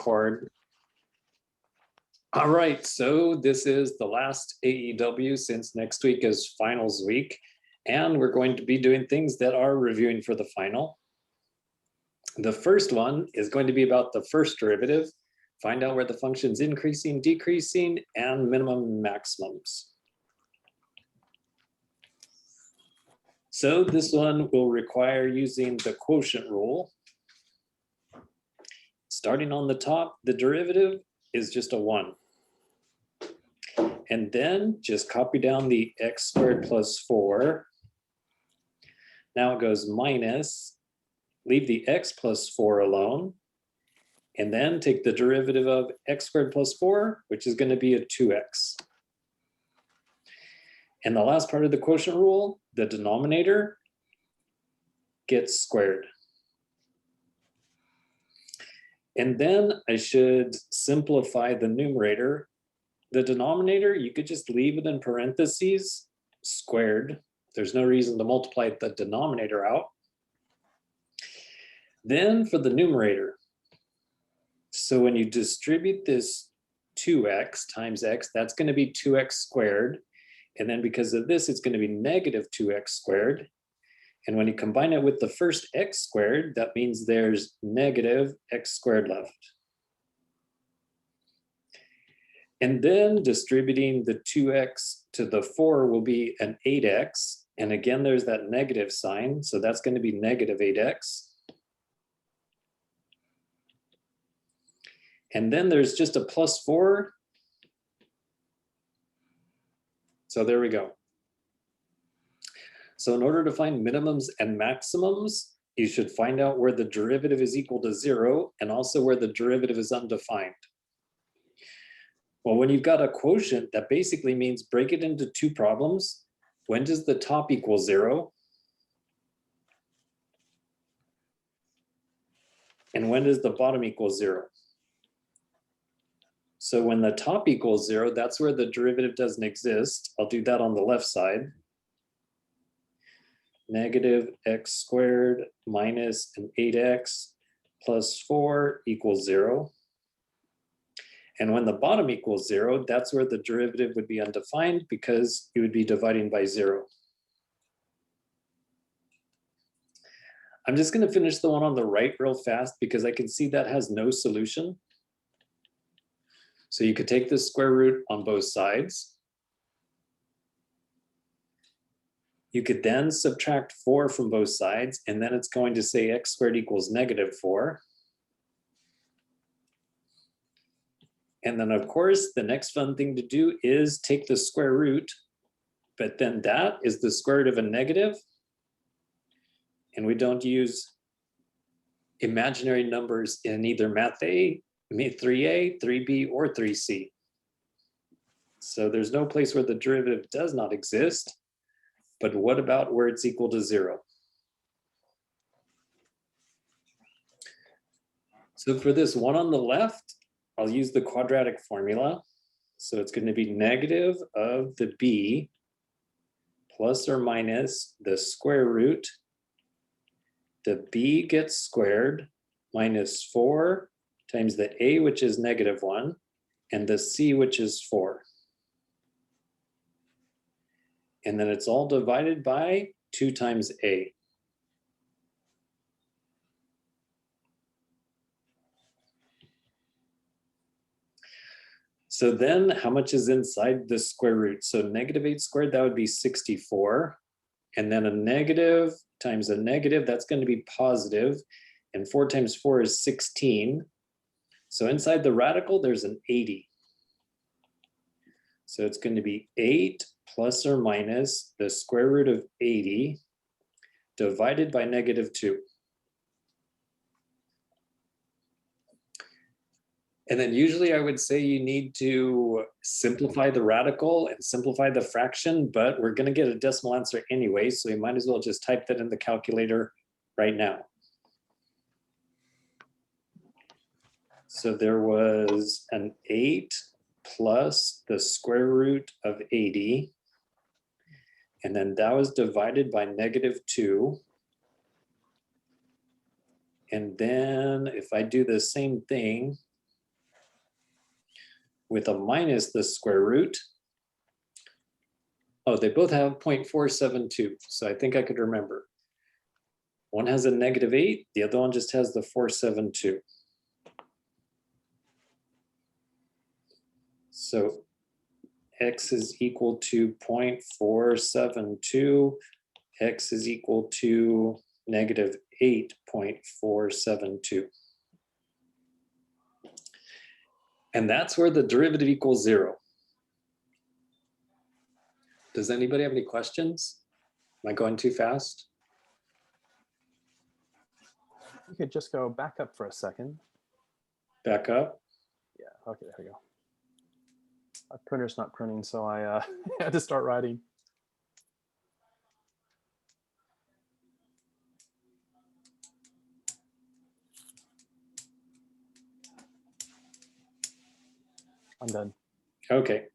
record. All right, so this is the last AEW since next week is finals week, and we're going to be doing things that are reviewing for the final. The first one is going to be about the first derivative, find out where the function's increasing, decreasing, and minimum maximums. So this one will require using the quotient rule. Starting on the top, the derivative is just a 1. And then just copy down the x squared plus 4. Now it goes minus, leave the x plus 4 alone, and then take the derivative of x squared plus 4, which is going to be a 2x. And the last part of the quotient rule, the denominator gets squared. And then I should simplify the numerator. The denominator, you could just leave it in parentheses, squared. There's no reason to multiply the denominator out. Then for the numerator, so when you distribute this 2x times x, that's going to be 2x squared. And then because of this, it's going to be negative 2x squared. And when you combine it with the first x squared, that means there's negative x squared left. And then distributing the 2x to the 4 will be an 8x. And again, there's that negative sign. So that's going to be negative 8x. And then there's just a plus 4. So there we go. So in order to find minimums and maximums, you should find out where the derivative is equal to 0 and also where the derivative is undefined. Well, when you've got a quotient, that basically means break it into two problems. When does the top equal 0? And when does the bottom equal 0? So when the top equals 0, that's where the derivative doesn't exist. I'll do that on the left side. Negative x squared minus an 8x plus 4 equals 0. And when the bottom equals 0, that's where the derivative would be undefined because you would be dividing by 0. I'm just going to finish the one on the right real fast because I can see that has no solution. So you could take the square root on both sides. You could then subtract 4 from both sides, and then it's going to say x squared equals negative 4. And then, of course, the next fun thing to do is take the square root, but then that is the square root of a negative. And we don't use imaginary numbers in either Math A, 3A, 3B, or 3C. So there's no place where the derivative does not exist. But what about where it's equal to 0? So for this one on the left, I'll use the quadratic formula. So it's going to be negative of the b plus or minus the square root. The b gets squared minus 4 times the a, which is negative 1, and the c, which is 4. And then it's all divided by 2 times a. So then how much is inside the square root? So negative 8 squared, that would be 64. And then a negative times a negative, that's going to be positive. And 4 times 4 is 16. So inside the radical, there's an 80. So it's going to be 8 plus or minus the square root of 80 divided by negative 2. And then usually I would say you need to simplify the radical and simplify the fraction, but we're going to get a decimal answer anyway, so you might as well just type that in the calculator right now. So there was an 8 plus the square root of 80, and then that was divided by negative 2. And then if I do the same thing, with a minus the square root. Oh, they both have 0.472, so I think I could remember. One has a -8, the other one just has the 472. So x is equal to 0.472, x is equal to -8.472. And that's where the derivative equals 0. Does anybody have any questions? Am I going too fast? You could just go back up for a second. Back up. Yeah, okay, there we go. My printer's not printing, so I had to start writing. I'm done. Okay.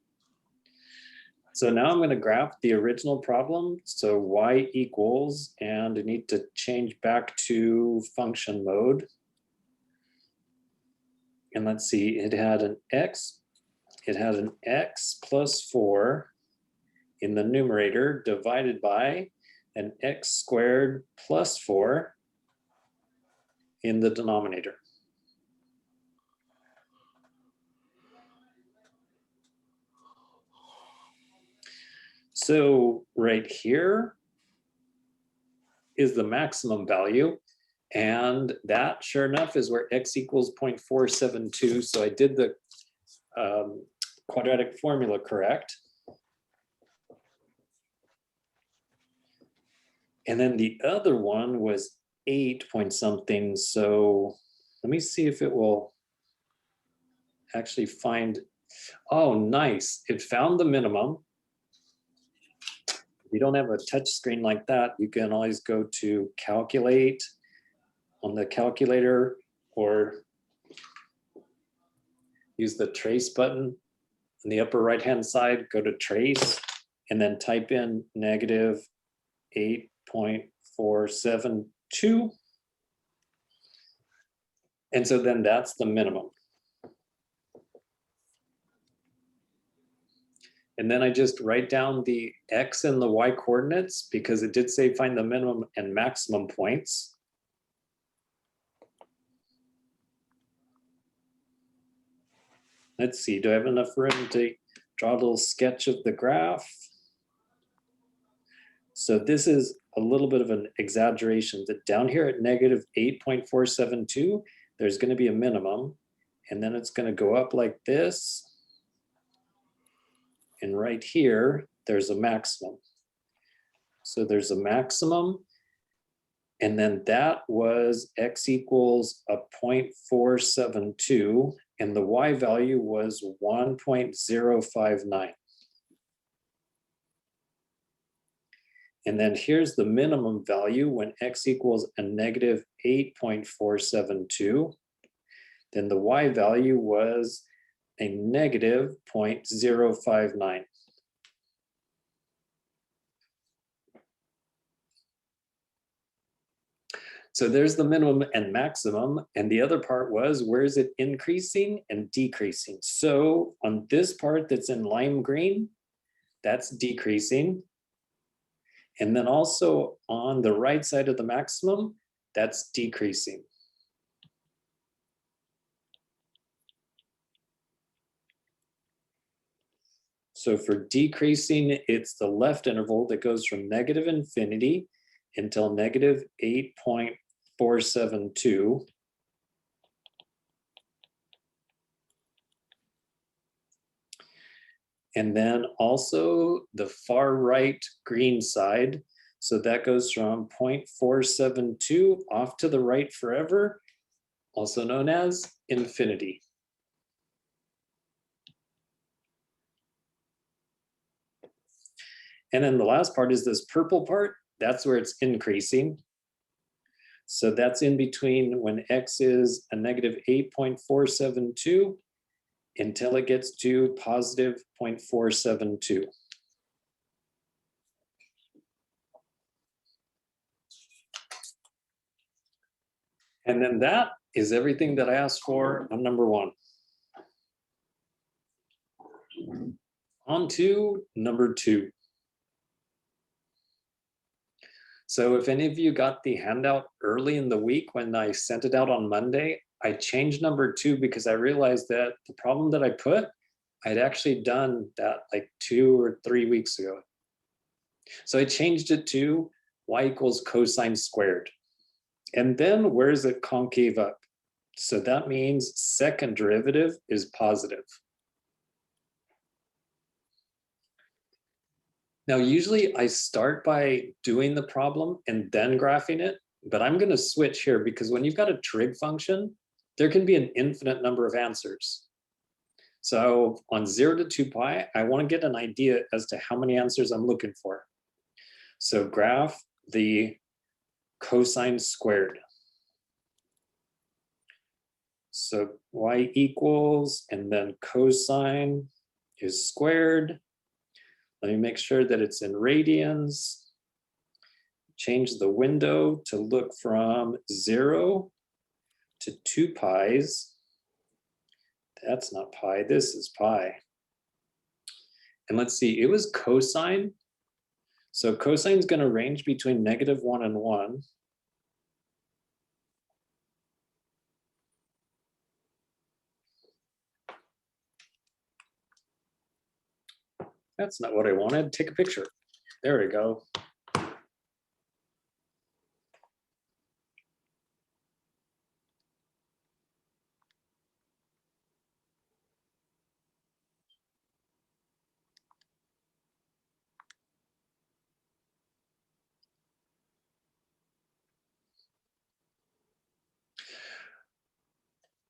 So now I'm going to graph the original problem. So y equals, and I need to change back to function mode. And let's see, it had an x plus 4 in the numerator divided by an x squared plus 4 in the denominator. So right here is the maximum value. And that, sure enough, is where x equals 0.472. So I did the quadratic formula correct. And then the other one was 8 point something. So let me see if it will actually find, oh, nice. It found the minimum. If you don't have a touch screen like that, you can always go to calculate on the calculator or use the trace button in the upper right hand side, go to trace and then type in -8.472. And so then that's the minimum. And then I just write down the x and the y coordinates because it did say find the minimum and maximum points. Let's see, do I have enough room to draw a little sketch of the graph? So this is a little bit of an exaggeration that down here at -8.472, there's going to be a minimum, and then it's going to go up like this. And right here, there's a maximum. So there's a maximum, and then that was x equals a 0.472, and the y value was 1.059. And then here's the minimum value when x equals a -8.472. Then the y value was a -0.059. So there's the minimum and maximum. And the other part was, where is it increasing and decreasing? So on this part that's in lime green, that's decreasing. And then also on the right side of the maximum, that's decreasing. So for decreasing, it's the left interval that goes from -infinity until -8.472. And then also the far right green side. So that goes from 0.472 off to the right forever, also known as infinity. And then the last part is this purple part. That's where it's increasing. So that's in between when x is a -8.472 until it gets to positive 0.472. And then that is everything that I asked for on number 1. On to number 2. So if any of you got the handout early in the week when I sent it out on Monday, I changed number 2 because I realized that the problem that I put, I'd actually done that like 2 or 3 weeks ago. So I changed it to y equals cosine squared. And then where is it concave up? So that means second derivative is positive. Now, usually I start by doing the problem and then graphing it, but I'm going to switch here because when you've got a trig function, there can be an infinite number of answers. So on 0 to 2 pi, I want to get an idea as to how many answers I'm looking for. So graph the cosine squared. So y equals, and then cosine is squared. Let me make sure that it's in radians. Change the window to look from 0 to 2 pi's. That's not pi, this is pi. And let's see, it was cosine. So cosine is going to range between -1 and 1. That's not what I wanted. Take a picture. There we go.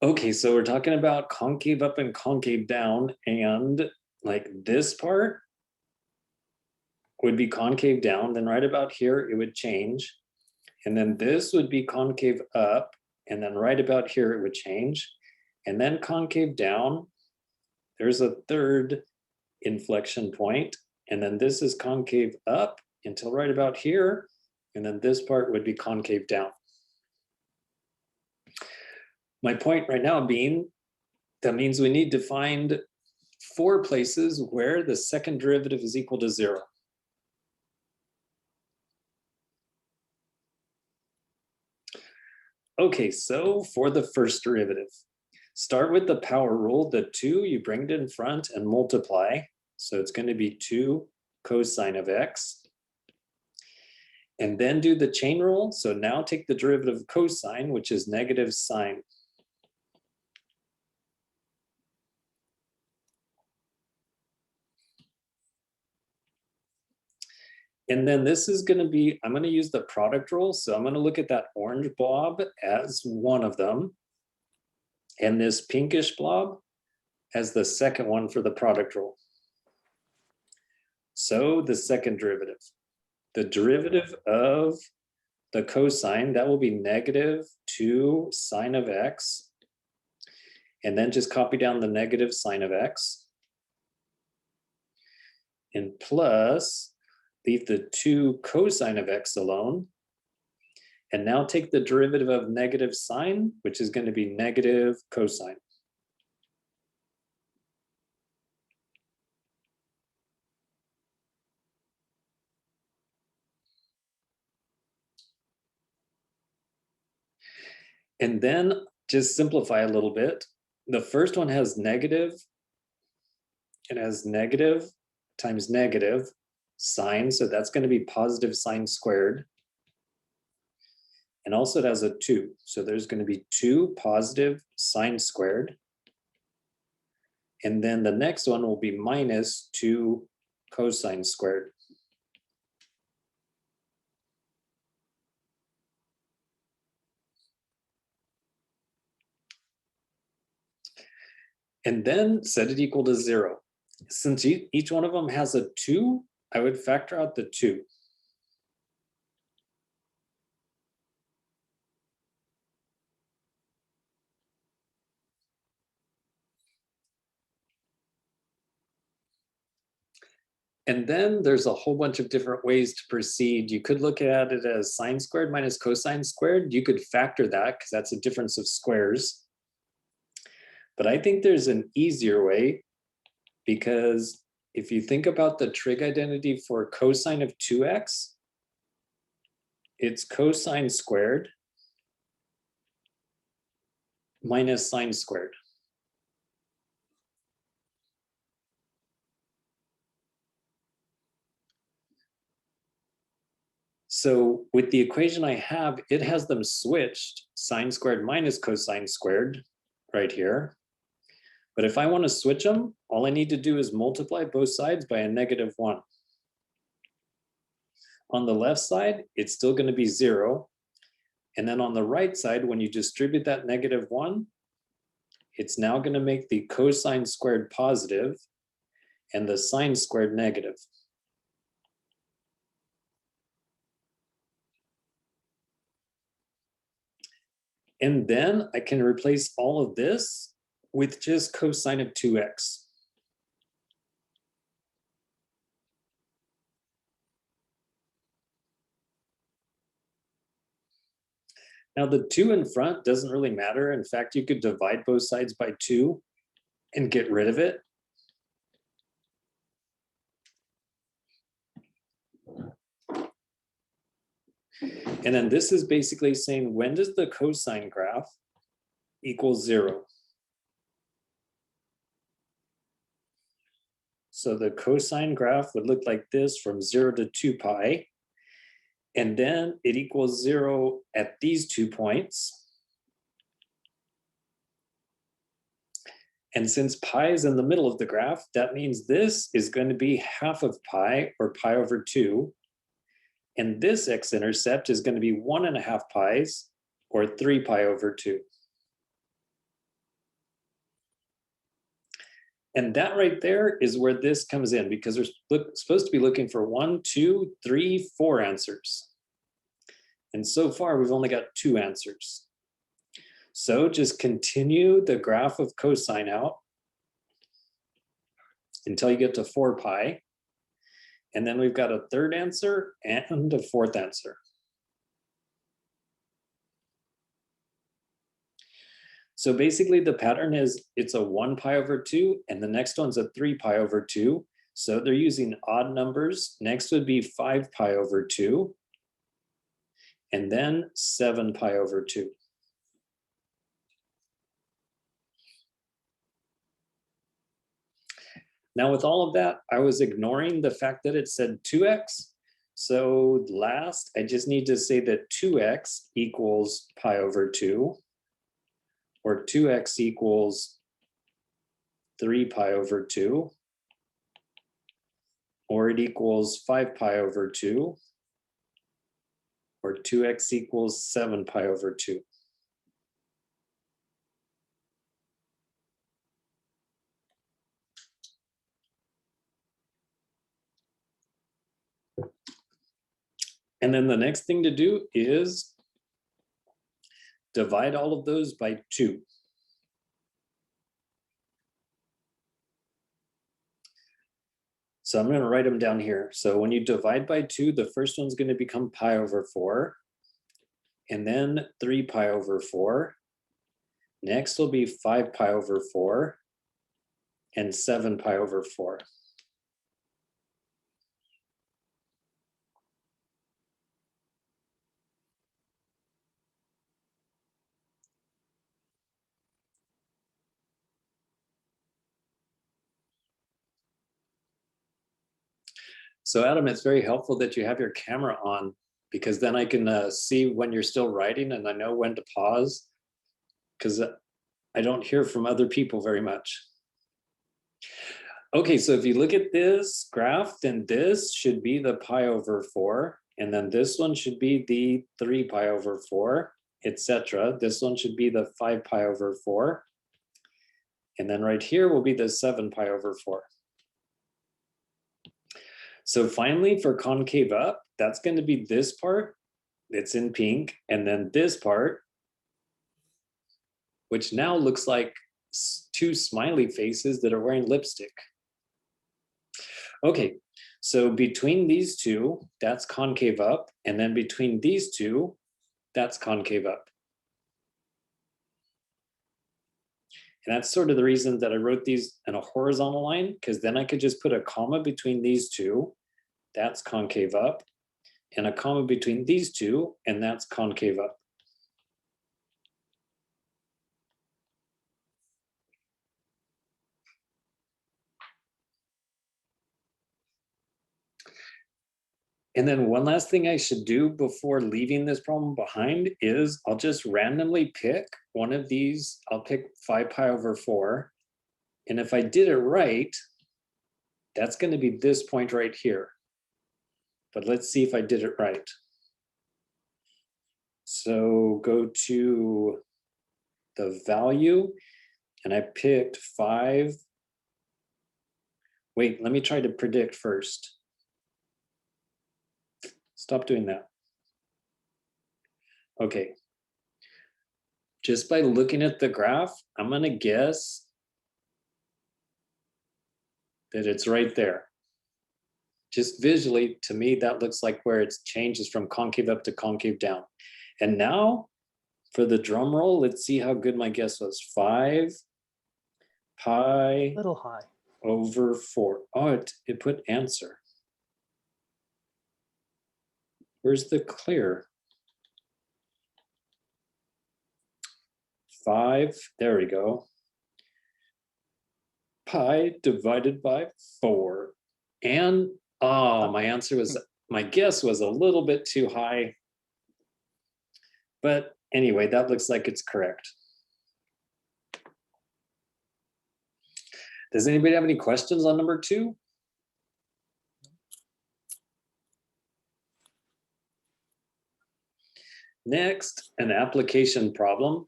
Okay, so we're talking about concave up and concave down, and like this part would be concave down, then right about here it would change, and then this would be concave up, and then right about here it would change, and then concave down. There's a third inflection point, and then this is concave up until right about here, and then this part would be concave down. My point right now being, that means we need to find 4 places where the second derivative is equal to 0. Okay, so for the first derivative, start with the power rule. The 2, you bring it in front and multiply. So it's going to be 2 cosine of x. And then do the chain rule. So now take the derivative of cosine, which is negative sine. And then this is going to be, I'm going to use the product rule. So I'm going to look at that orange blob as one of them, and this pinkish blob as the second one for the product rule. So the second derivative, the derivative of the cosine, that will be negative 2 sine of x. And then just copy down the negative sine of x. And plus, leave the 2 cosine of x alone. And now take the derivative of negative sine, which is going to be negative cosine. And then just simplify a little bit. The first one has negative. It has negative times negative sine. So that's going to be positive sine squared. And also it has a 2. So there's going to be 2 positive sine squared. And then the next one will be minus 2 cosine squared. And then set it equal to 0. Since each one of them has a 2, I would factor out the 2. And then there's a whole bunch of different ways to proceed. You could look at it as sine squared minus cosine squared. You could factor that because that's a difference of squares. But I think there's an easier way. because if you think about the trig identity for cosine of 2x, it's cosine squared minus sine squared. So with the equation I have, it has them switched, sine squared minus cosine squared right here. But if I want to switch them, all I need to do is multiply both sides by a -1. On the left side, it's still going to be 0. And then on the right side, when you distribute that -1, it's now going to make the cosine squared positive and the sine squared negative. And then I can replace all of this with just cosine of 2x. Now the 2 in front doesn't really matter. In fact, you could divide both sides by 2 and get rid of it. And then this is basically saying, when does the cosine graph equal 0? So the cosine graph would look like this from 0 to 2 pi. And then it equals 0 at these 2 points. And since pi is in the middle of the graph, that means this is going to be half of pi, or pi over 2. And this x-intercept is going to be 1.5 pi's, or 3 pi over 2. And that right there is where this comes in, because we're supposed to be looking for 1, 2, 3, 4 answers. And so far, we've only got 2 answers. So just continue the graph of cosine out until you get to 4 pi. And then we've got a third answer and a fourth answer. So basically the pattern is it's a 1 pi over 2 and the next one's a 3 pi over 2. So they're using odd numbers. Next would be 5 pi over 2 and then 7 pi over 2. Now with all of that, I was ignoring the fact that it said 2x. So last, I just need to say that 2x equals pi over 2, or 2x equals 3 pi over 2, or it equals 5 pi over 2, or 2x equals 7 pi over 2. And then the next thing to do is divide all of those by 2. So I'm going to write them down here. So when you divide by 2, the first one's going to become pi over 4, and then 3 pi over 4. Next will be 5 pi over 4, and 7 pi over 4. So Adam, it's very helpful that you have your camera on, because then I can see when you're still writing and I know when to pause, because I don't hear from other people very much. Okay, so if you look at this graph, then this should be the pi over 4, and then this one should be the 3 pi over 4, etc. This one should be the 5 pi over 4, and then right here will be the 7 pi over 4. So finally, for concave up, that's going to be this part, it's in pink, and then this part, which now looks like 2 smiley faces that are wearing lipstick. Okay, so between these two, that's concave up, and then between these two, that's concave up. And that's sort of the reason that I wrote these in a horizontal line, because then I could just put a comma between these two. That's concave up. And a comma between these two, and that's concave up. And then one last thing I should do before leaving this problem behind is I'll just randomly pick one of these. I'll pick 5 pi over 4. And if I did it right, that's going to be this point right here. But let's see if I did it right. So go to the value, and I picked 5. Wait, let me try to predict first. Stop doing that. Okay. Just by looking at the graph, I'm going to guess that it's right there. Just visually, to me, that looks like where it changes from concave up to concave down. And now for the drum roll, let's see how good my guess was. 5 pi Little high. over 4. Oh, it put answer. Where's the clear? 5, there we go. Pi divided by 4. And my answer was, my guess was a little bit too high. But anyway, that looks like it's correct. Does anybody have any questions on number 2? Next, an application problem.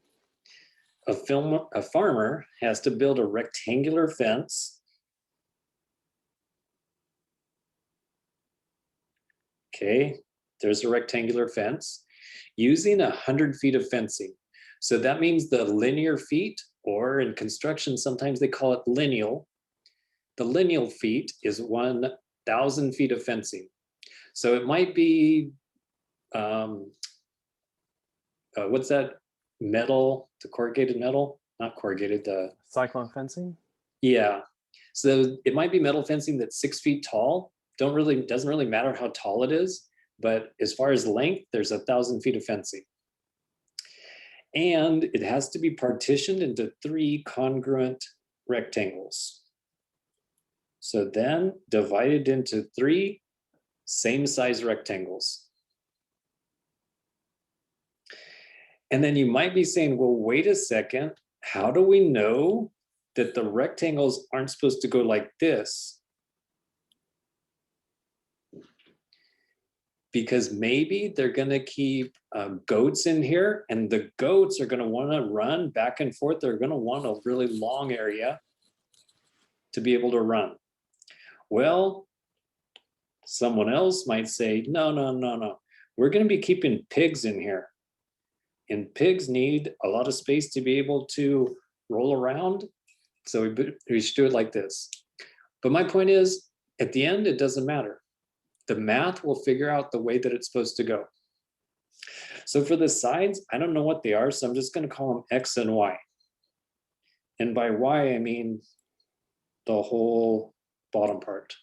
A farmer has to build a rectangular fence. Okay, there's a rectangular fence using 100 feet of fencing. So that means the linear feet, or in construction, sometimes they call it lineal. The lineal feet is 1,000 feet of fencing. So it might be, what's that metal, the corrugated metal? Not corrugated, the Cyclone fencing? Yeah. So it might be metal fencing that's 6 feet tall. Doesn't really matter how tall it is, but as far as length, there's 1,000 feet of fencing. And it has to be partitioned into 3 congruent rectangles. So then divided into 3 same size rectangles. And then you might be saying, well, wait a second, how do we know that the rectangles aren't supposed to go like this? Because maybe they're going to keep goats in here, and the goats are going to want to run back and forth. They're going to want a really long area to be able to run. Well, someone else might say, no, no, no, no. We're going to be keeping pigs in here. And pigs need a lot of space to be able to roll around. So we should do it like this. But my point is, at the end, it doesn't matter. The math will figure out the way that it's supposed to go. So for the sides, I don't know what they are, so I'm just going to call them X and Y. And by Y, I mean the whole bottom part.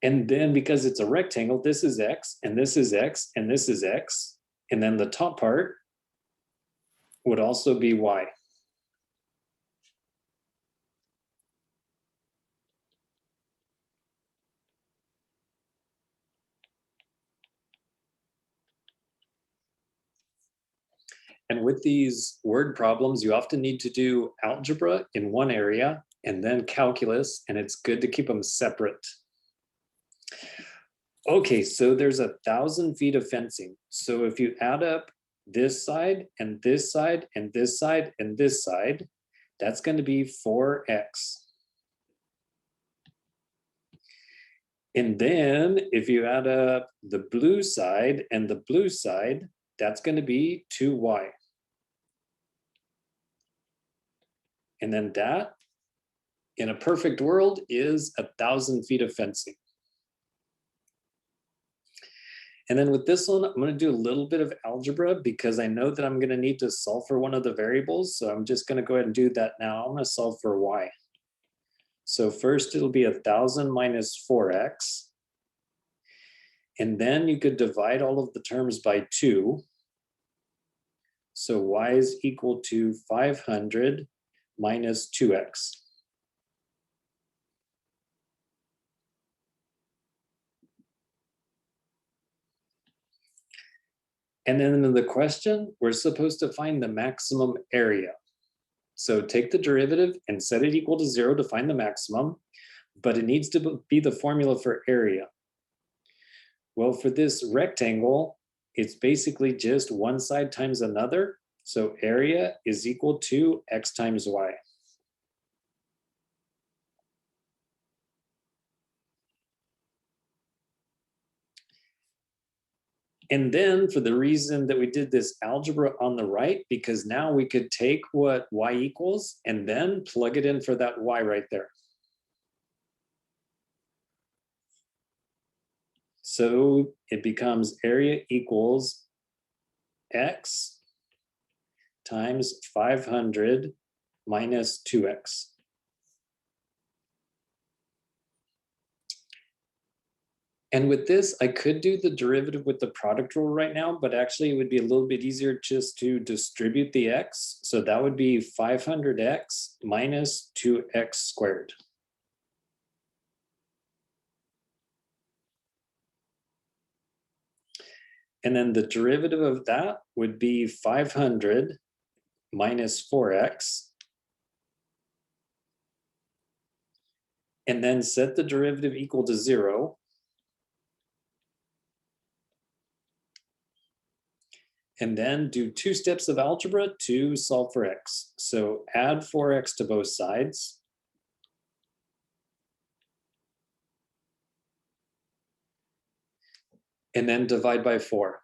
And then because it's a rectangle, this is X, and this is X, and this is X. And then the top part would also be Y. And with these word problems, you often need to do algebra in one area and then calculus, and it's good to keep them separate. Okay, so there's 1,000 feet of fencing. So if you add up this side and this side and this side and this side, that's going to be 4x. And then if you add up the blue side and the blue side, that's going to be 2y. And then that, in a perfect world, is 1,000 feet of fencing. And then with this one, I'm going to do a little bit of algebra because I know that I'm going to need to solve for one of the variables. So I'm just going to go ahead and do that now. I'm going to solve for y. So first it'll be 1,000 minus 4x. And then you could divide all of the terms by 2. So y is equal to 500 minus 2x. And then in the question, we're supposed to find the maximum area. So take the derivative and set it equal to 0 to find the maximum, but it needs to be the formula for area. Well, for this rectangle, it's basically just one side times another. So area is equal to x times y. And then for the reason that we did this algebra on the right, because now we could take what y equals and then plug it in for that y right there. So it becomes area equals x times 500 minus 2x. And with this, I could do the derivative with the product rule right now, but actually it would be a little bit easier just to distribute the x. So that would be 500x minus 2x squared. And then the derivative of that would be 500 minus 4x. And then set the derivative equal to 0. And then do 2 steps of algebra to solve for x. So add 4x to both sides. And then divide by 4.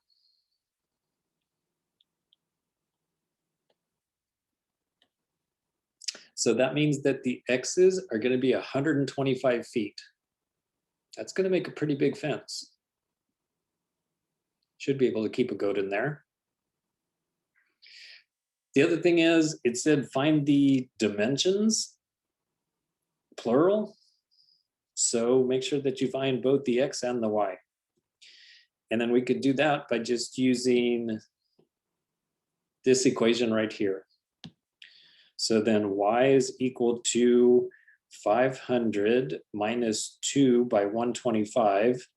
So that means that the x's are going to be 125 feet. That's going to make a pretty big fence. Should be able to keep a goat in there. The other thing is, it said find the dimensions, plural. So make sure that you find both the x and the y. And then we could do that by just using this equation right here. So then y is equal to 500 minus 2 by 125.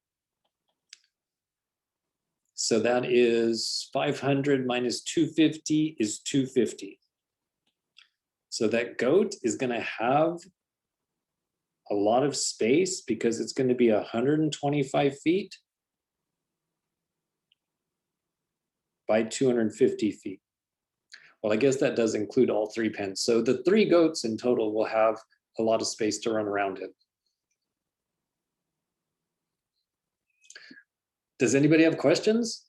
So that is 500 minus 250 is 250. So that goat is going to have a lot of space because it's going to be 125 feet by 250 feet. Well, I guess that does include all 3 pens. So the 3 goats in total will have a lot of space to run around it. Does anybody have questions?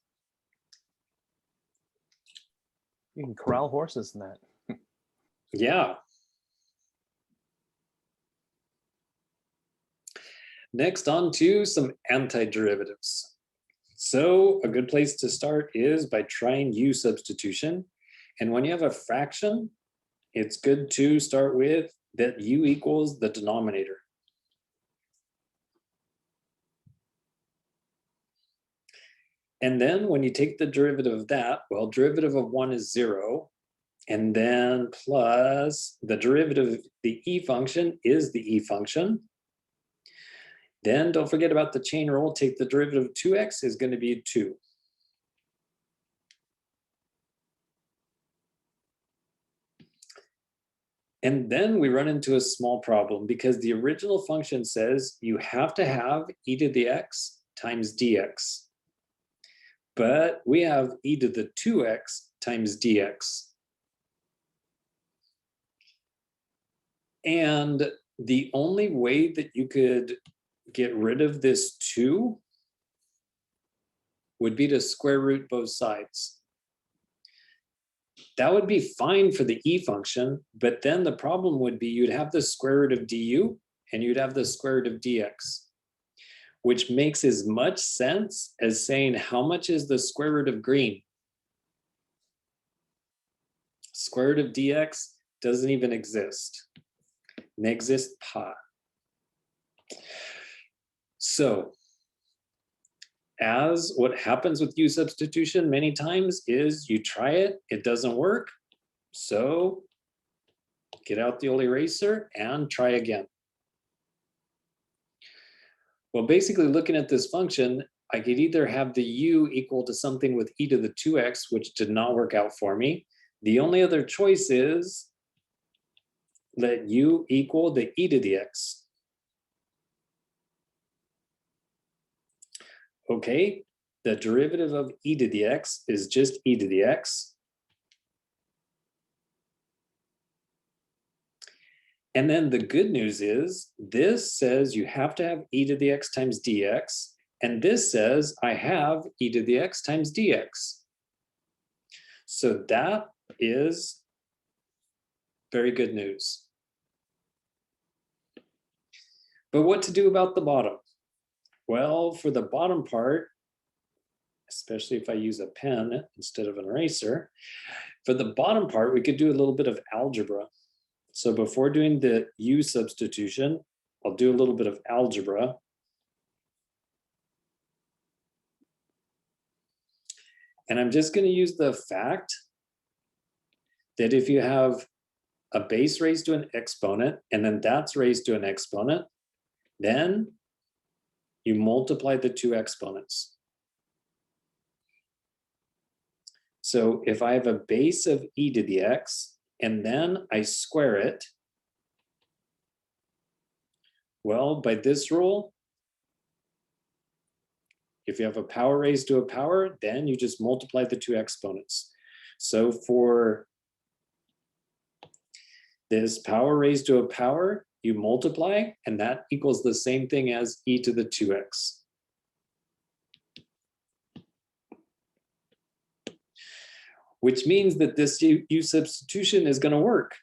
You can corral horses in that. Yeah. Next on to some antiderivatives. So a good place to start is by trying U substitution. And when you have a fraction, it's good to start with that U equals the denominator. And then when you take the derivative of that, well, derivative of 1 is 0. And then plus the derivative of the e function is the e function. Then don't forget about the chain rule. Take the derivative of 2x is going to be 2. And then we run into a small problem because the original function says you have to have e to the x times dx. But we have e to the 2x times dx. And the only way that you could get rid of this 2 would be to square root both sides. That would be fine for the e function, but then the problem would be you'd have the square root of du and you'd have the square root of dx. which makes as much sense as saying how much is the square root of green? Square root of dx doesn't even exist. N'existe pas. So as what happens with U substitution many times is you try it, it doesn't work. So get out the old eraser and try again. Well, basically looking at this function, I could either have the u equal to something with e to the 2x, which did not work out for me. The only other choice is let u equal the e to the x. Okay, the derivative of e to the x is just e to the x. And then the good news is this says you have to have e to the x times dx. And this says I have e to the x times dx. So that is very good news. But what to do about the bottom? Well, for the bottom part, especially if I use a pen instead of an eraser, for the bottom part, we could do a little bit of algebra. So before doing the u substitution, I'll do a little bit of algebra. And I'm just going to use the fact that if you have a base raised to an exponent, and then that's raised to an exponent, then you multiply the two exponents. So if I have a base of e to the x, and then I square it, well, by this rule, if you have a power raised to a power, then you just multiply the two exponents. So for this power raised to a power, you multiply, and that equals the same thing as e to the 2x. Which means that this u substitution is going to work.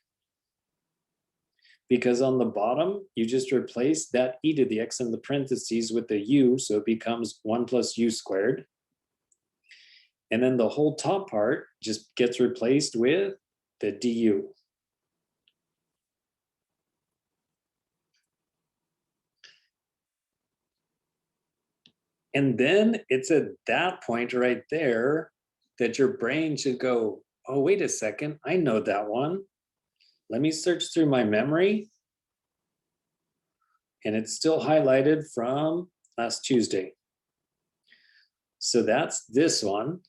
Because on the bottom, you just replace that e to the x in the parentheses with the u, so it becomes 1 plus u squared. And then the whole top part just gets replaced with the du. And then it's at that point right there that your brain should go, oh, wait a second, I know that one. Let me search through my memory. And it's still highlighted from last Tuesday. So that's this one.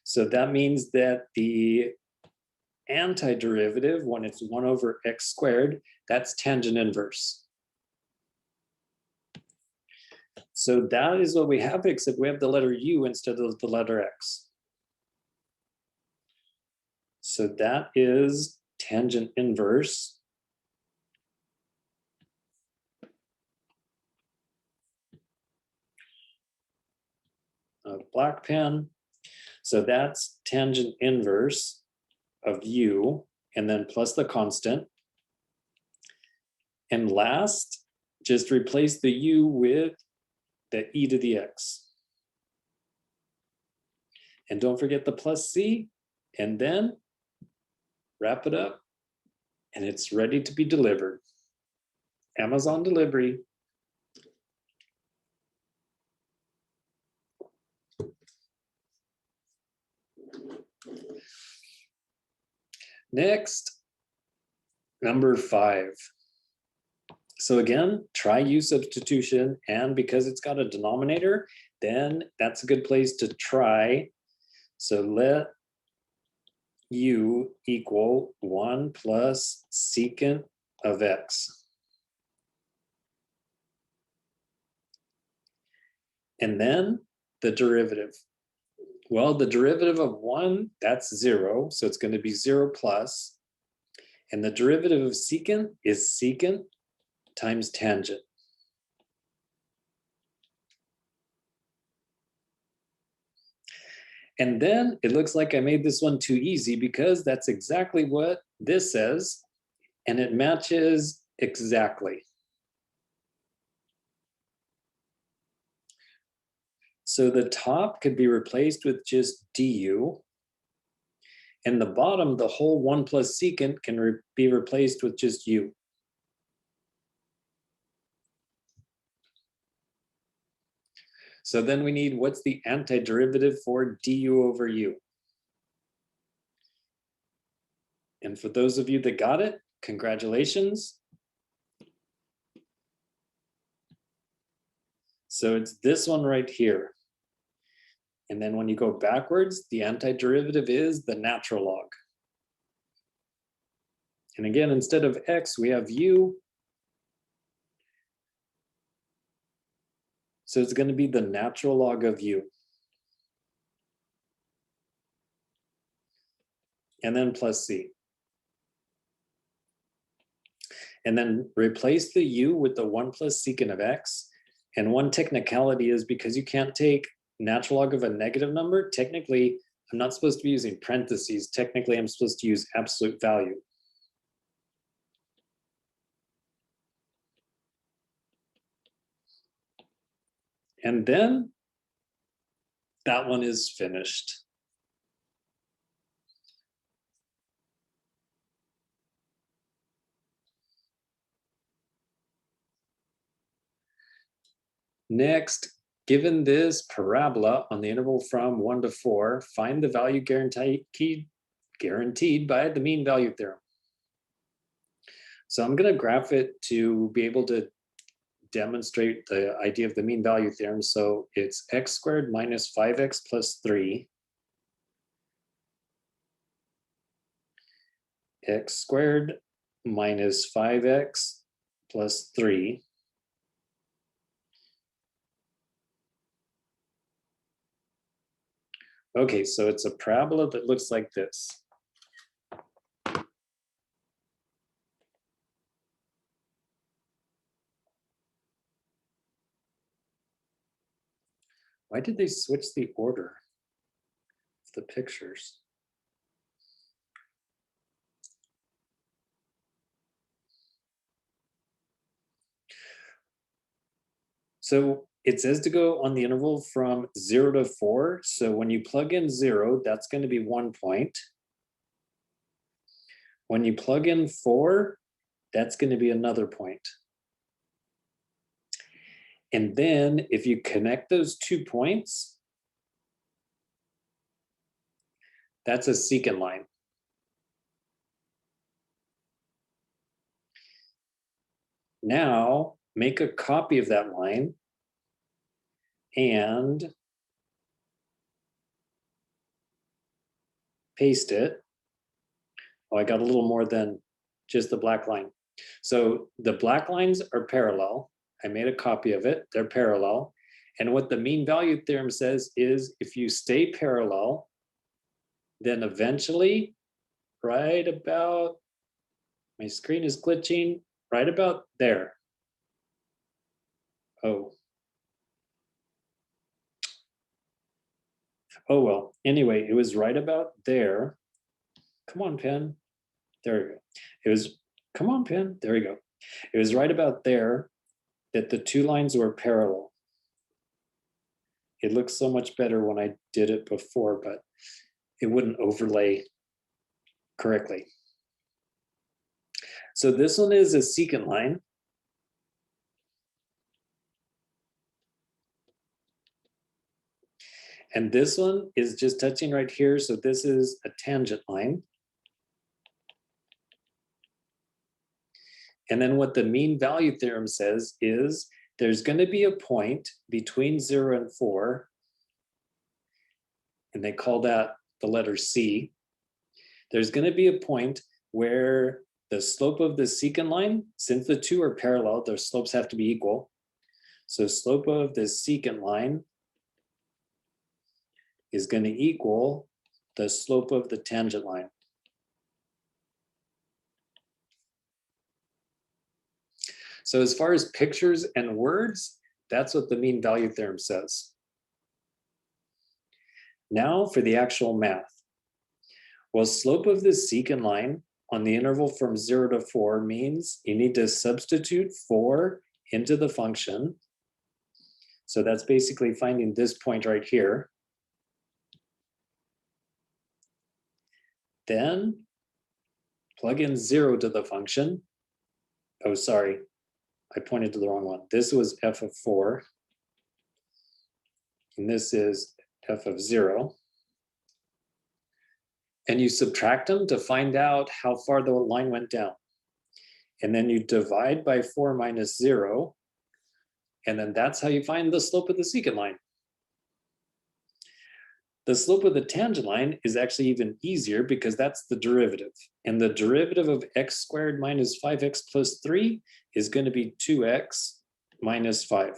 So that means that the antiderivative, when it's 1 over x squared, that's tangent inverse. So that is what we have, except we have the letter u instead of the letter x. So that is tangent inverse of black pen. So that's tangent inverse of u, and then plus the constant. And last, just replace the u with the e to the x. And don't forget the plus c, and then wrap it up, and it's ready to be delivered. Amazon delivery. Next, number 5. So again, try u substitution, and because it's got a denominator, then that's a good place to try. So let u equal 1 plus secant of x. And then the derivative. Well, the derivative of 1, that's 0, so it's going to be 0 plus. And the derivative of secant is secant times tangent. And then it looks like I made this one too easy because that's exactly what this says, and it matches exactly. So the top could be replaced with just du. And the bottom, the whole 1 plus secant can be replaced with just u. So then we need, what's the antiderivative for du over u? And for those of you that got it, congratulations. So it's this one right here. And then when you go backwards, the antiderivative is the natural log. And again, instead of x, we have u. So it's going to be the natural log of u. And then plus c. And then replace the u with the 1 plus secant of x. And one technicality is because you can't take natural log of a negative number, technically, I'm not supposed to be using parentheses. Technically, I'm supposed to use absolute value. And then that one is finished. Next, given this parabola on the interval from 1 to 4, find the value guaranteed by the mean value theorem. So I'm going to graph it to be able to demonstrate the idea of the mean value theorem. So it's x squared minus 5x plus 3. X squared minus 5x plus 3. Okay, so it's a parabola that looks like this. Why did they switch the order of the pictures? So it says to go on the interval from 0 to 4. So when you plug in 0, that's going to be 1 point. When you plug in 4, that's going to be another point. And then if you connect those 2 points, that's a secant line. Now make a copy of that line and paste it. Oh, I got a little more than just the black line. So the black lines are parallel. I made a copy of it. They're parallel. And what the mean value theorem says is if you stay parallel, then eventually, right about, my screen is glitching, right about there. Oh. Oh, well, anyway, it was right about there. Come on, pen. There we go. It was, come on, pen. There we go. It was right about there that the 2 lines were parallel. It looks so much better when I did it before, but it wouldn't overlay correctly. So this one is a secant line. And this one is just touching right here. So this is a tangent line. And then what the mean value theorem says is there's going to be a point between 0 and 4. And they call that the letter C. There's going to be a point where the slope of the secant line, since the 2 are parallel, their slopes have to be equal. So slope of the secant line is going to equal the slope of the tangent line. So as far as pictures and words, that's what the mean value theorem says. Now for the actual math. Well, slope of the secant line on the interval from 0 to 4 means you need to substitute 4 into the function. So that's basically finding this point right here. Then plug in 0 to the function. Oh, sorry, I pointed to the wrong one. This was f of 4. And this is f of 0. And you subtract them to find out how far the line went down. And then you divide by 4 minus 0. And then that's how you find the slope of the secant line. The slope of the tangent line is actually even easier because that's the derivative. And the derivative of x squared minus 5x plus 3 is going to be 2x minus 5.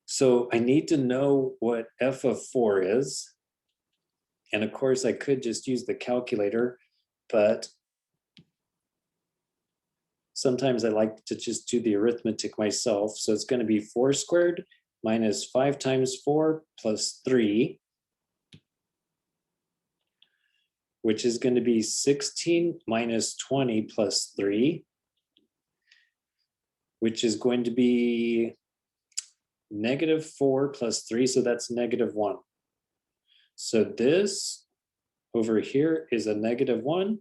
So I need to know what f of 4 is. And of course, I could just use the calculator, but sometimes I like to just do the arithmetic myself. So it's going to be 4 squared minus 5 times 4 plus 3, which is going to be 16 minus 20 plus 3, which is going to be negative 4 plus 3, so that's negative 1. So this over here is a negative 1.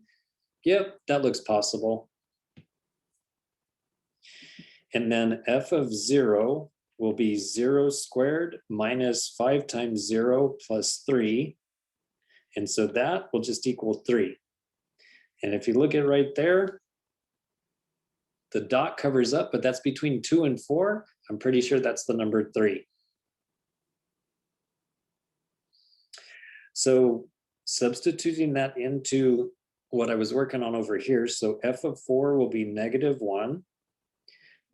Yep, that looks possible. And then f of 0 will be 0 squared minus 5 times 0 plus 3. And so that will just equal 3. And if you look at right there, the dot covers up, but that's between 2 and 4. I'm pretty sure that's the number 3. So substituting that into what I was working on over here, so f of 4 will be negative 1,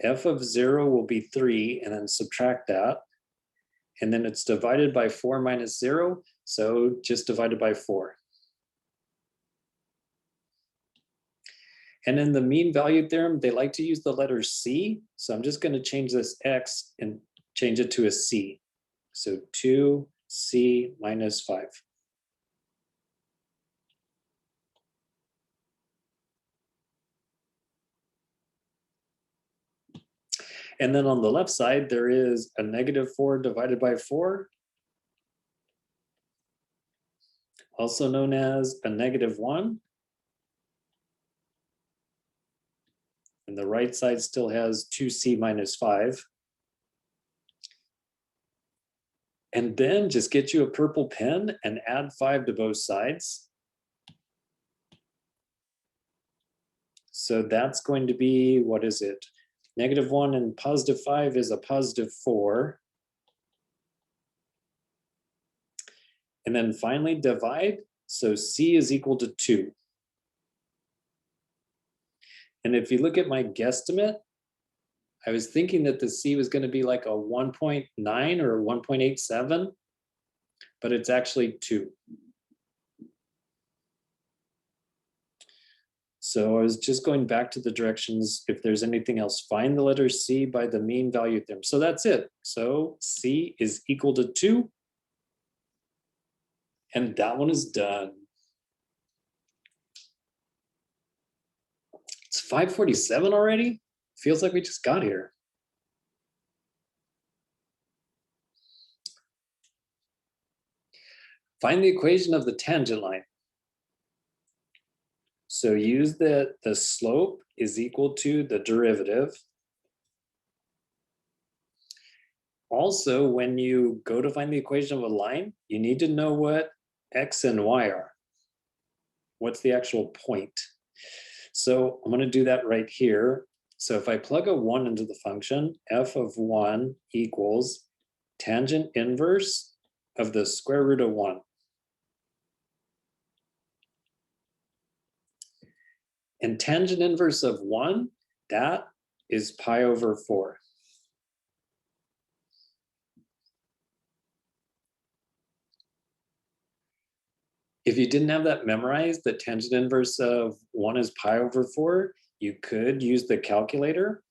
f of 0 will be 3, and then subtract that. And then it's divided by 4 minus 0, so just divided by 4. And in the mean value theorem, they like to use the letter C. So I'm just going to change this x and change it to a C. So 2c minus 5. And then on the left side, there is a negative 4 divided by 4, also known as a negative 1. And the right side still has 2c minus 5. And then just get you a purple pen and add 5 to both sides. So that's going to be, what is it? Negative 1 and positive 5 is a positive 4. And then finally divide. So c is equal to 2. And if you look at my guesstimate, I was thinking that the c was going to be like a 1.9 or 1.87, but it's actually 2. So I was just going back to the directions. If there's anything else, find the letter C by the mean value theorem. So that's it. So C is equal to 2. And that one is done. It's 5:47 already. Feels like we just got here. Find the equation of the tangent line. So use the slope is equal to the derivative. Also, when you go to find the equation of a line, you need to know what x and y are. What's the actual point? So I'm going to do that right here. So if I plug a 1 into the function, f of 1 equals tangent inverse of the square root of 1. And tangent inverse of 1, that is pi over 4. If you didn't have that memorized, the tangent inverse of 1 is pi over 4, you could use the calculator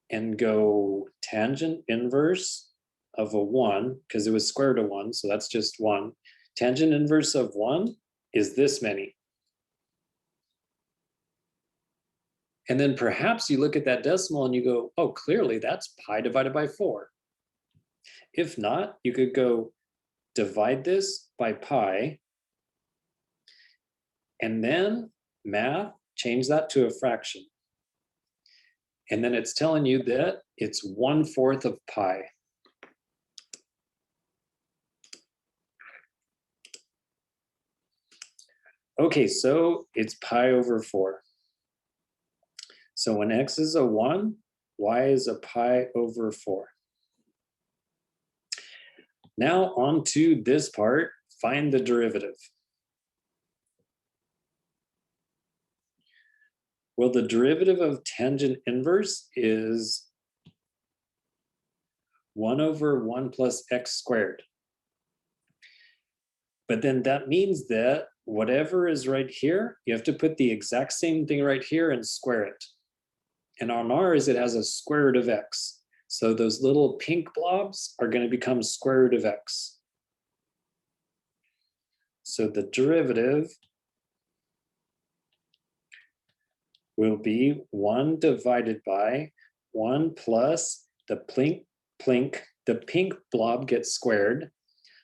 and go tangent inverse of a 1, because it was square root of 1, so that's just 1. Tangent inverse of 1 is this many. And then perhaps you look at that decimal and you go, oh, clearly that's pi divided by 4. If not, you could go divide this by pi, and then math, change that to a fraction. And then it's telling you that it's 1/4 of pi. Okay, so it's pi over 4. So when x is a 1, y is a pi over 4. Now on to this part, find the derivative. Well, the derivative of tangent inverse is 1 over 1 plus x squared. But then that means that whatever is right here, you have to put the exact same thing right here and square it. And on ours, it has a square root of x. So those little pink blobs are going to become square root of x. So the derivative will be 1 divided by 1 plus the pink blob gets squared.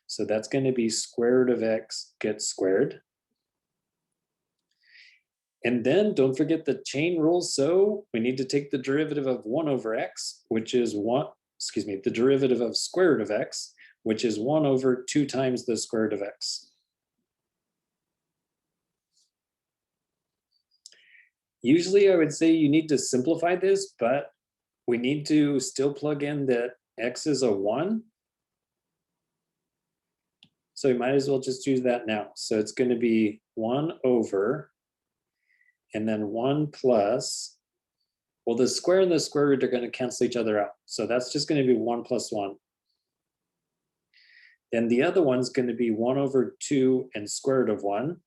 So that's going to be square root of x gets squared. And then don't forget the chain rule. So we need to take the derivative of 1 over x, which is the derivative of square root of x, which is 1 over 2 times the square root of x. Usually I would say you need to simplify this, but we need to still plug in that x is a 1. So we might as well just use that now. So it's going to be 1 over, and then 1 plus, well, the square and the square root are going to cancel each other out. So that's just going to be 1 plus 1. Then the other one's going to be 1 over 2 and square root of 1.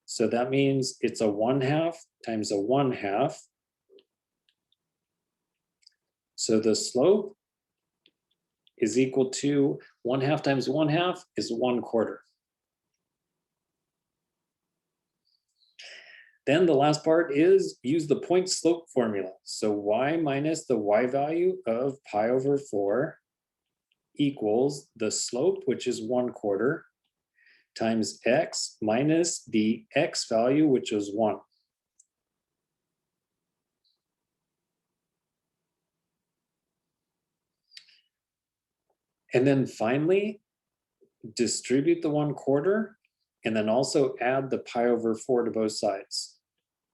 So that means it's a 1/2 times a 1/2. So the slope is equal to 1/2 times 1/2 is 1/4. Then the last part is use the point slope formula. So y minus the y value of pi over 4 equals the slope, which is 1/4, times x minus the x value, which is 1. And then finally, distribute the 1/4 and then also add the pi over 4 to both sides.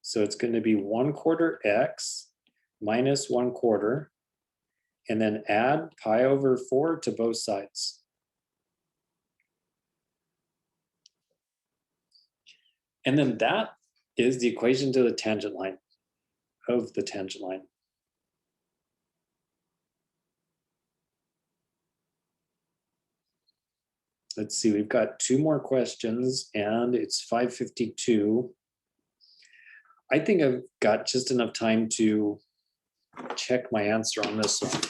So it's going to be 1/4 x minus 1/4, and then add pi over 4 to both sides. And then that is the equation to the tangent line of the tangent line. Let's see, we've got 2 more questions and it's 5:52. I think I've got just enough time to check my answer on this one.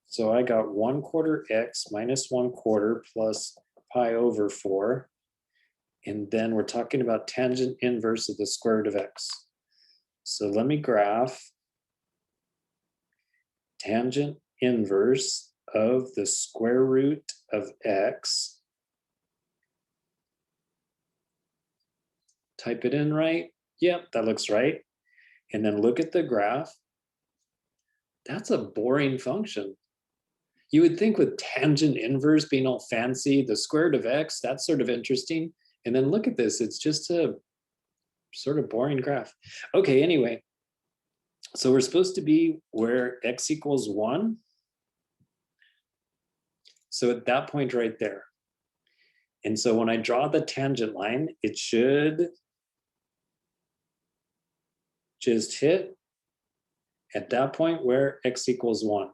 So I got 1/4 x minus 1/4 plus pi over 4. And then we're talking about tangent inverse of the square root of x. So let me graph tangent inverse of the square root of x. Type it in right. Yep, that looks right. And then look at the graph. That's a boring function. You would think with tangent inverse being all fancy, the square root of x, that's sort of interesting. And then look at this, it's just a sort of boring graph. Okay, anyway, so we're supposed to be where x equals 1. So at that point right there. And so when I draw the tangent line, it should just hit at that point where x equals 1.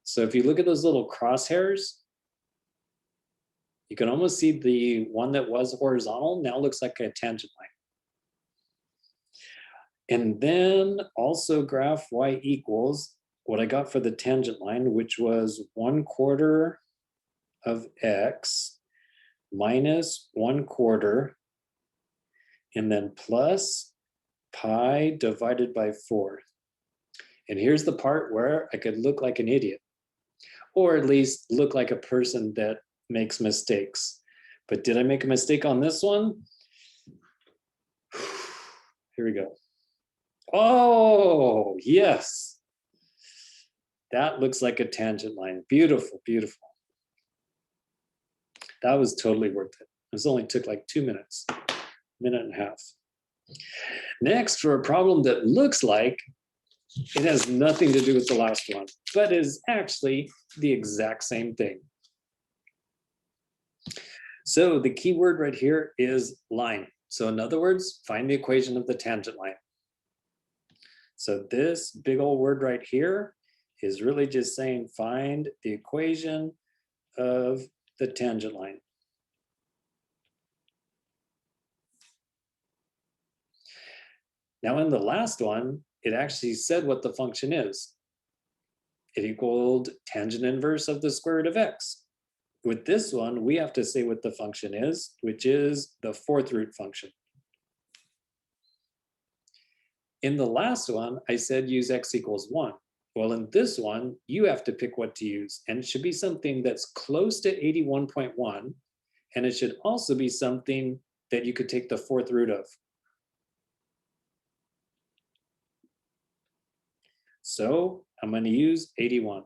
So if you look at those little crosshairs, you can almost see the one that was horizontal now looks like a tangent line. And then also graph y equals what I got for the tangent line, which was 1/4 of x minus 1/4 and then plus pi divided by 4. And here's the part where I could look like an idiot, or at least look like a person that makes mistakes. But did I make a mistake on this one? Here we go. Oh, yes. That looks like a tangent line. Beautiful, beautiful. That was totally worth it. This only took like 2 minutes, minute and a half. Next, for a problem that looks like it has nothing to do with the last one, but is actually the exact same thing. So the key word right here is line. So in other words, find the equation of the tangent line. So this big old word right here is really just saying find the equation of the tangent line. Now in the last one, it actually said what the function is. It equaled tangent inverse of the square root of x. With this one, we have to say what the function is, which is the fourth root function. In the last one, I said use x equals 1. Well, in this one, you have to pick what to use, and it should be something that's close to 81.1, and it should also be something that you could take the fourth root of. So I'm going to use 81.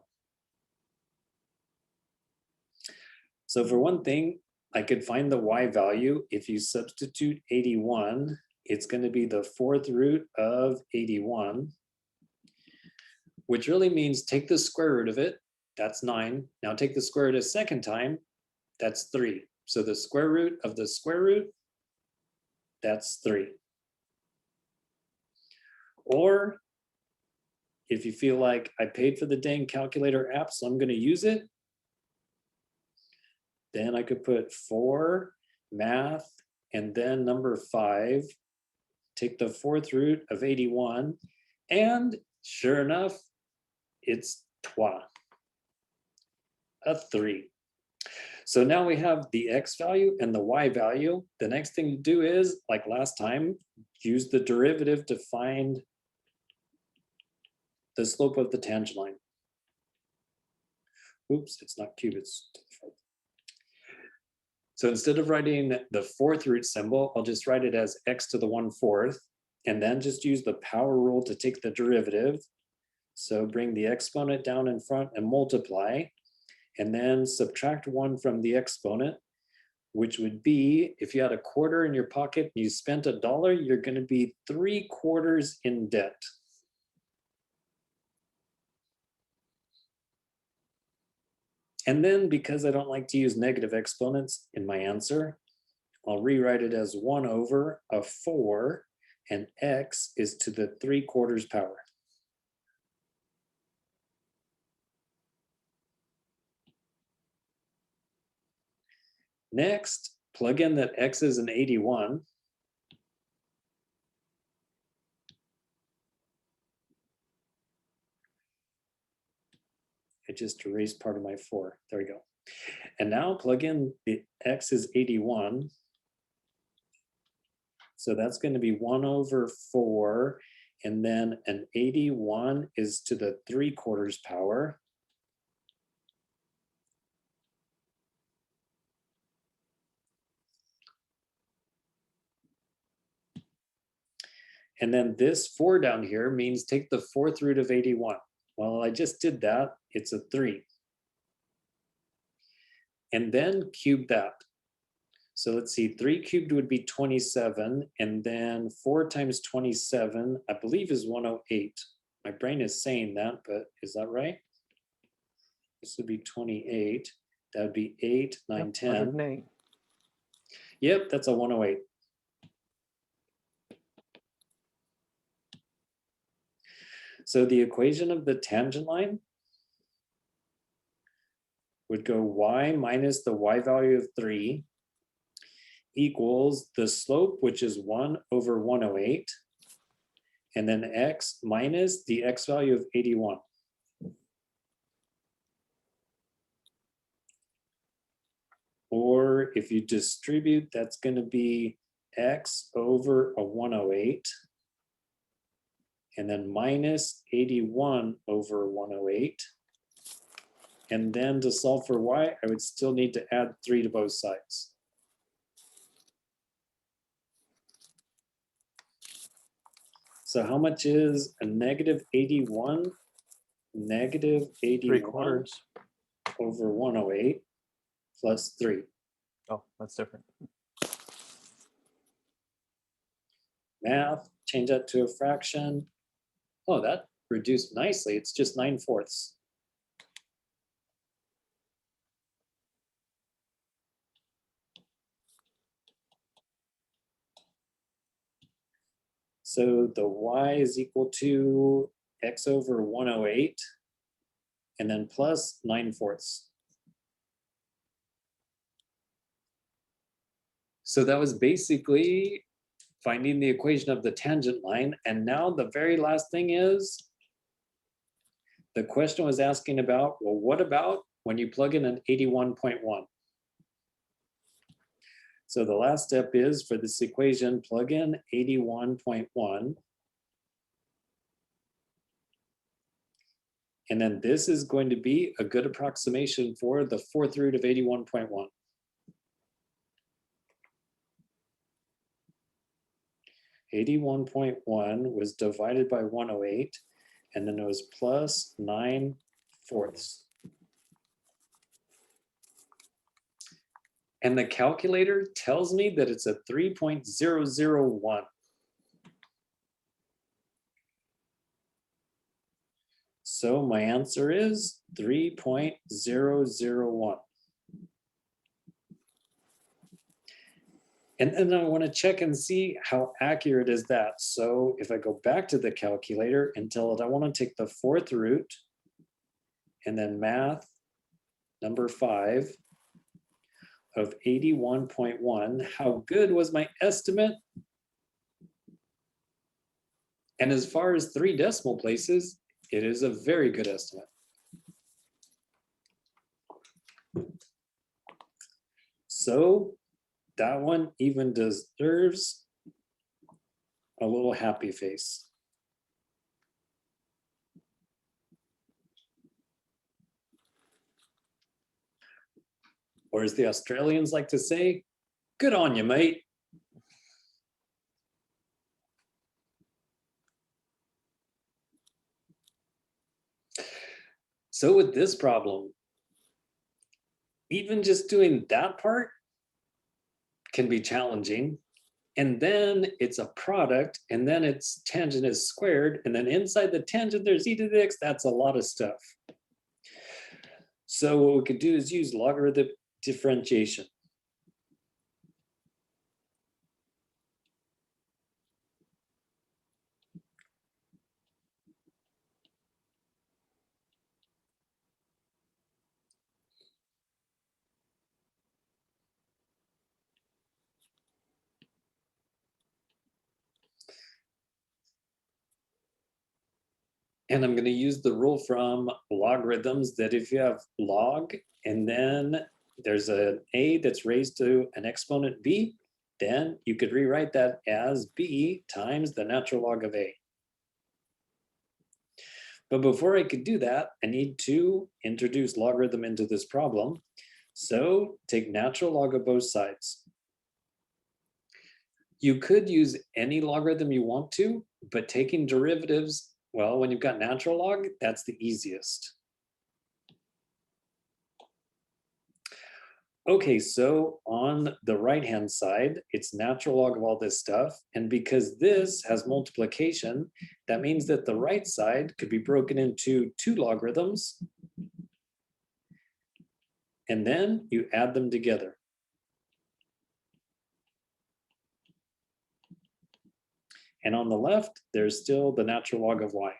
So for one thing, I could find the y value. If you substitute 81, it's going to be the fourth root of 81, which really means take the square root of it. That's 9. Now take the square root a second time. That's 3. So the square root of the square root, that's 3. Or if you feel like I paid for the dang calculator app, so I'm going to use it, then I could put 4 math and then number 5, take the fourth root of 81, and sure enough, it's 3, a 3. So now we have the x value and the y value. The next thing to do is, like last time, use the derivative to find the slope of the tangent line. Oops, it's not cube, it's to the fourth. So instead of writing the fourth root symbol, I'll just write it as x to the 1/4, and then just use the power rule to take the derivative. So bring the exponent down in front and multiply, and then subtract 1 from the exponent, which would be, if you had a quarter in your pocket and you spent $1, you're going to be 3/4 in debt. And then, because I don't like to use negative exponents in my answer, I'll rewrite it as 1/4, and x is to the 3/4 power. Next, plug in that x is an 81. I just erased part of my 4. There we go. And now plug in the x is 81. So that's going to be 1/4, and then an 81 is to the 3/4 power. And then this 4 down here means take the fourth root of 81. Well, I just did that. It's a 3. And then cube that. So let's see, 3 cubed would be 27, and then 4 times 27, I believe, is 108. My brain is saying that, but is that right? This would be 28. That would be 8, 9, 10. 108. Yep, that's a 108. So the equation of the tangent line would go y minus the y value of 3 equals the slope, which is 1/108, and then x minus the x value of 81. Or if you distribute, that's going to be x over a 108, and then minus 81 over 108. And then to solve for y, I would still need to add 3 to both sides. So how much is a negative 81? Negative 81 3/4. over 108 plus 3. Oh, that's different. Math, change that to a fraction. Oh, that reduced nicely. It's just 9/4. So the y is equal to x over 108 and then plus 9/4. So that was basically finding the equation of the tangent line. And now the very last thing is, the question was asking about, well, what about when you plug in an 81.1? So the last step is, for this equation, plug in 81.1. And then this is going to be a good approximation for the 4th root of 81.1. .1 was divided by 108, and then it was plus 9/4. And the calculator tells me that it's a 3.001. So my answer is 3.001. And then I want to check and see how accurate is that. So if I go back to the calculator and tell it I want to take the 4th root and then math number 5 of 81.1, how good was my estimate? And as far as 3 decimal places, it is a very good estimate. So that one even deserves a little happy face. Or as the Australians like to say, good on you, mate. So with this problem, even just doing that part can be challenging. And then it's a product, and then its tangent is squared, and then inside the tangent there's e to the x. That's a lot of stuff. So what we could do is use logarithmic differentiation. And I'm going to use the rule from logarithms that if you have log and then there's an a that's raised to an exponent b, then you could rewrite that as b times the natural log of a. But before I could do that, I need to introduce logarithm into this problem. So take natural log of both sides. You could use any logarithm you want to, but taking derivatives, well, when you've got natural log, that's the easiest. Okay, so on the right-hand side, it's natural log of all this stuff. And because this has multiplication, that means that the right side could be broken into 2 logarithms. And then you add them together. And on the left, there's still the natural log of y.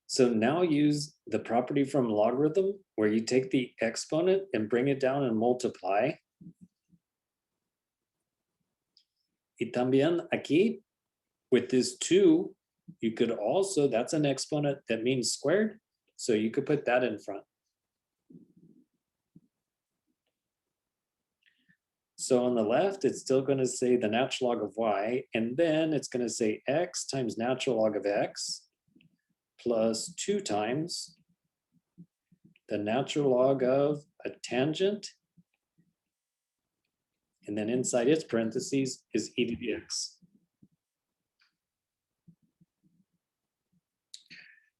So now use the property from logarithm where you take the exponent and bring it down and multiply. Y también aquí, with this 2, you could also, that's an exponent that means squared, so you could put that in front. So on the left, it's still going to say the natural log of y, and then it's going to say x times natural log of x plus 2 times the natural log of a tangent, and then inside its parentheses is e to the x.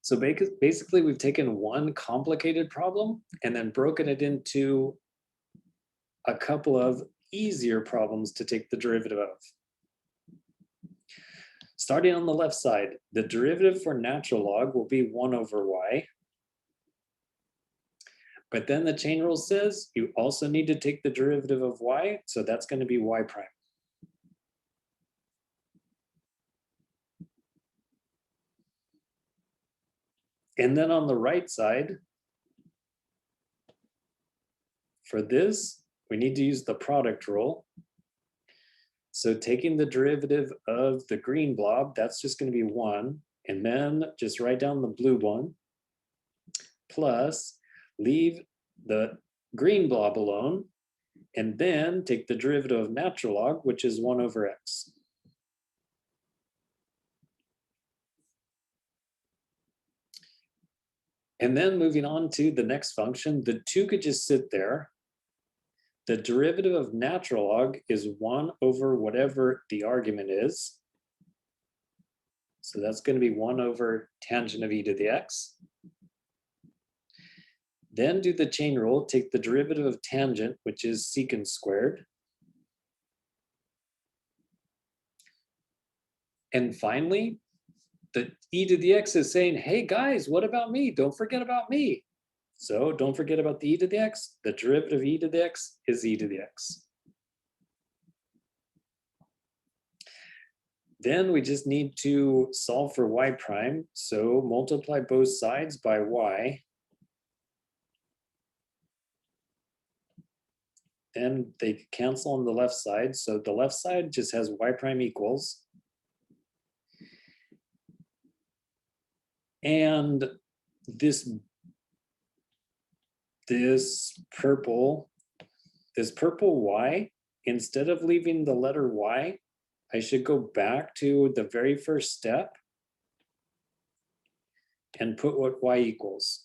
So basically, we've taken one complicated problem and then broken it into a couple of easier problems to take the derivative of. Starting on the left side, the derivative for natural log will be 1 over y. But then the chain rule says you also need to take the derivative of y, so that's going to be y prime. And then on the right side, for this, we need to use the product rule. So taking the derivative of the green blob, that's just going to be 1. And then just write down the blue one, plus leave the green blob alone, and then take the derivative of natural log, which is 1 over x. And then moving on to the next function, the 2 could just sit there. The derivative of natural log is 1 over whatever the argument is. So that's going to be 1 over tangent of e to the x. Then do the chain rule, take the derivative of tangent, which is secant squared. And finally, the e to the x is saying, hey guys, what about me? Don't forget about me. So don't forget about the e to the x. The derivative of e to the x is e to the x. Then we just need to solve for y prime. So multiply both sides by y. Then they cancel on the left side. So the left side just has y prime equals. And this purple y, instead of leaving the letter y, I should go back to the very first step and put what y equals.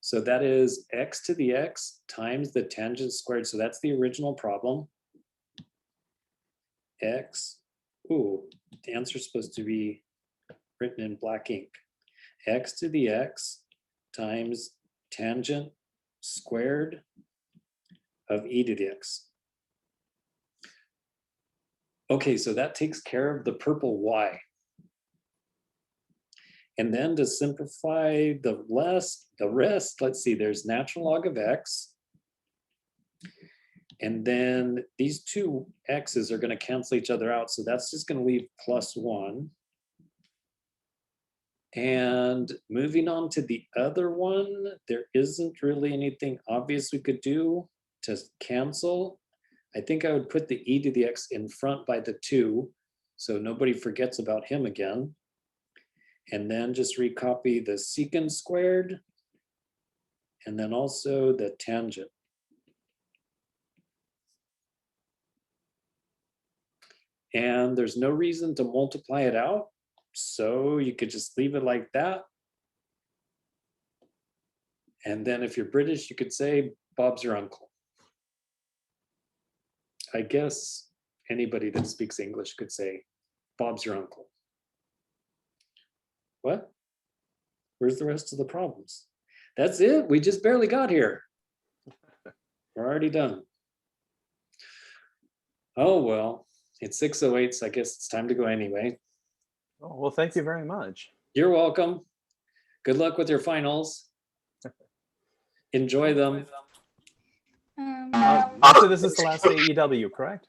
So that is x to the x times the tangent squared. So that's the original problem. X, ooh, the answer is supposed to be written in black ink. X to the x times tangent squared of e to the x. Okay, so that takes care of the purple y. And then to simplify the rest, let's see, there's natural log of x. And then these two x's are going to cancel each other out. So that's just going to leave plus 1. And moving on to the other one, there isn't really anything obvious we could do to cancel. I think I would put the e to the x in front by the 2, so nobody forgets about him again. And then just recopy the secant squared, and then also the tangent. And there's no reason to multiply it out. So you could just leave it like that. And then if you're British, you could say, Bob's your uncle. I guess anybody that speaks English could say, Bob's your uncle. What? Where's the rest of the problems? That's it. We just barely got here. We're already done. Oh, well, it's 6:08, so I guess it's time to go anyway. Oh, well, thank you very much. You're welcome. Good luck with your finals. Enjoy them. So this is the last AEW, correct?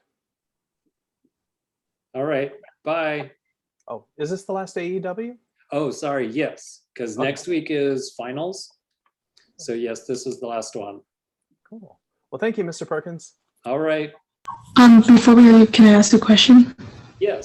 All right. Bye. Oh, is this the last AEW? Oh, sorry. Yes, because next week is finals. So yes, this is the last one. Cool. Well, thank you, Mr. Perkins. All right. Before we leave, can I ask a question? Yes.